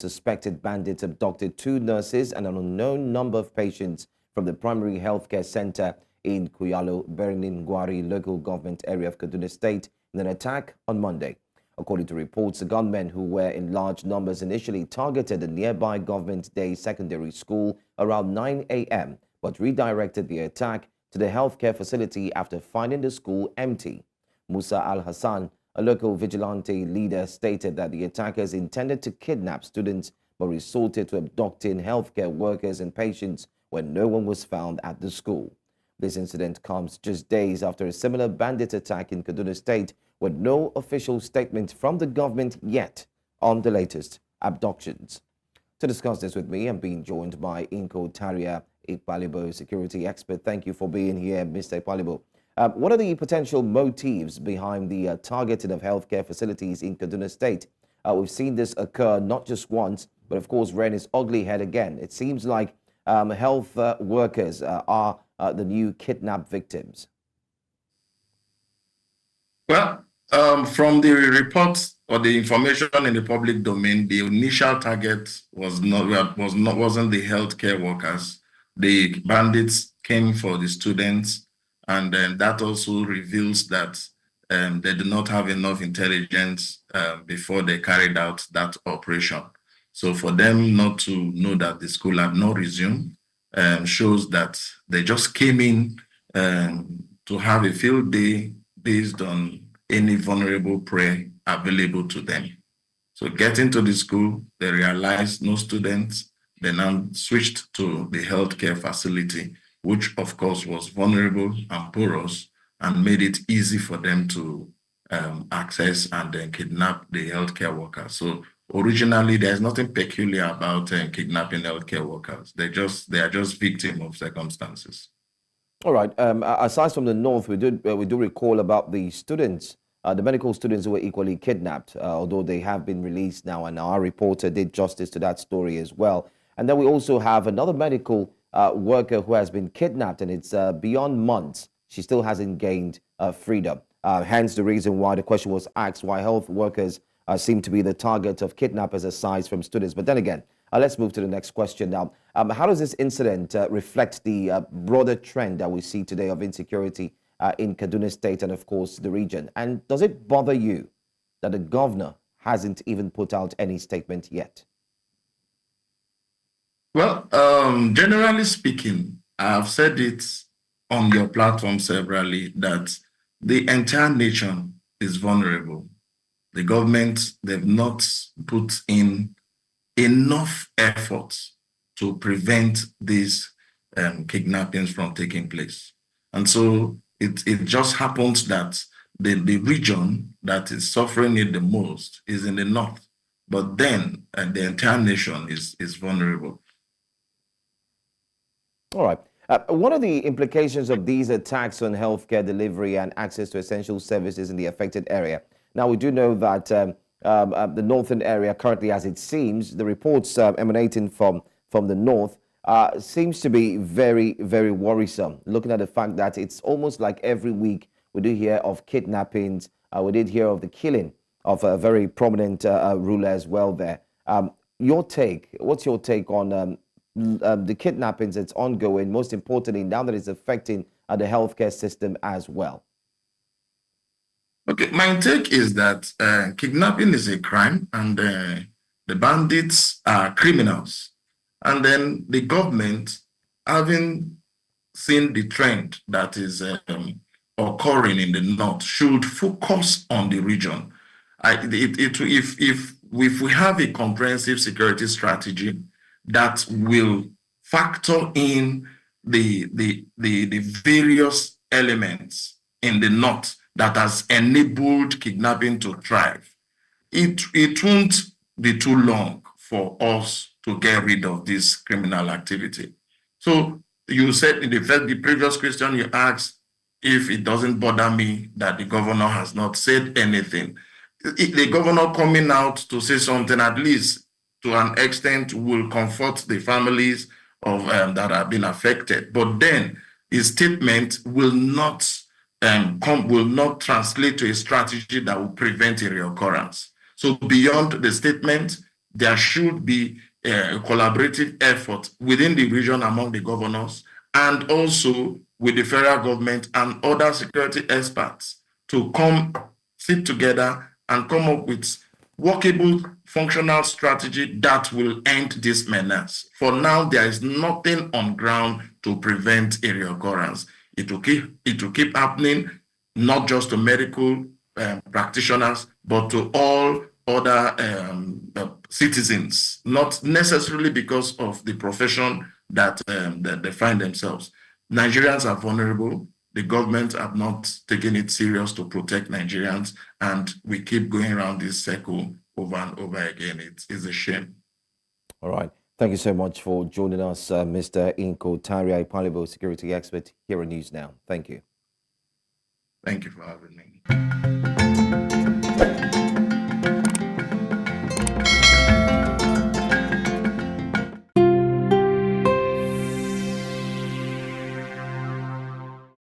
Suspected bandits abducted two nurses and an unknown number of patients from the primary healthcare center in Kuyalo, Birnin-Gwari local government area of Kaduna State in an attack on Monday. According to reports, the gunmen, who were in large numbers, initially targeted a nearby Government Day secondary school around 9 a.m., but redirected the attack to the healthcare facility after finding the school empty. Musa Al-Hassan, a local vigilante leader, stated that the attackers intended to kidnap students but resorted to abducting healthcare workers and patients when no one was found at the school. This incident comes just days after a similar bandit attack in Kaduna State, with no official statement from the government yet on the latest abductions. To discuss this with me, I'm being joined by Inko-Tariah Ipalibo, security expert. Thank you for being here, Mr. Ipalibo. What are the potential motives behind the targeting of healthcare facilities in Kaduna State? We've seen this occur not just once, but of course rearing its ugly head again. It seems like health workers are the new kidnap victims. Well, from the reports or the information in the public domain, the initial target wasn't the healthcare workers. The bandits came for the students. And then that also reveals that they do not have enough intelligence before they carried out that operation. So for them not to know that the school had not resumed shows that they just came in to have a field day based on any vulnerable prey available to them. So getting to the school, they realized no students. They now switched to the healthcare facility, which of course was vulnerable and porous, and made it easy for them to access and then kidnap the healthcare workers. So originally, there's nothing peculiar about kidnapping healthcare workers. They are just victims of circumstances. All right. Aside from the north, we do recall about the students, the medical students who were equally kidnapped, although they have been released now, and our reporter did justice to that story as well. And then we also have another medical worker who has been kidnapped, and it's beyond months. She still hasn't gained freedom. Hence the reason why the question was asked why health workers seem to be the target of kidnappers aside from students. But then again, let's move to the next question now. How does this incident reflect the broader trend that we see today of insecurity in Kaduna State and, of course, the region? And does it bother you that the governor hasn't even put out any statement yet? Well, generally speaking, I've said it on your platform severally that the entire nation is vulnerable. The government, they've not put in enough effort to prevent these kidnappings from taking place. And so it just happens that the region that is suffering it the most is in the north. But then the entire nation is vulnerable. All right. What are the implications of these attacks on healthcare delivery and access to essential services in the affected area? Now, we do know that the northern area currently, as it seems, the reports emanating from the north seems to be very, very worrisome, looking at the fact that it's almost like every week we do hear of kidnappings. We did hear of the killing of a very prominent ruler as well there. What's your take on the kidnappings that's ongoing, most importantly, now that it's affecting the healthcare system as well? Okay, my take is that kidnapping is a crime and the bandits are criminals. And then the government, having seen the trend that is occurring in the north, should focus on the region. If we have a comprehensive security strategy that will factor in the various elements in the north that has enabled kidnapping to thrive, it won't be too long for us to get rid of this criminal activity. So you said in the previous question you asked if it doesn't bother me that the governor has not said anything. The governor coming out to say something, at least to an extent, will comfort the families of that have been affected. But then his statement will not translate to a strategy that will prevent a reoccurrence. So beyond the statement, there should be a collaborative effort within the region among the governors and also with the federal government and other security experts to sit together and come up with workable, functional strategy that will end this menace. For now, there is nothing on ground to prevent a reoccurrence. It will keep happening, not just to medical practitioners, but to all other citizens, not necessarily because of the profession that they find themselves. Nigerians are vulnerable. The government have not taken it serious to protect Nigerians, and we keep going around this circle over and over again. It's a shame. All right. Thank you so much for joining us, Mr. Inko-Tariah Ipalibo, security expert here on News Now. Thank you. Thank you for having me.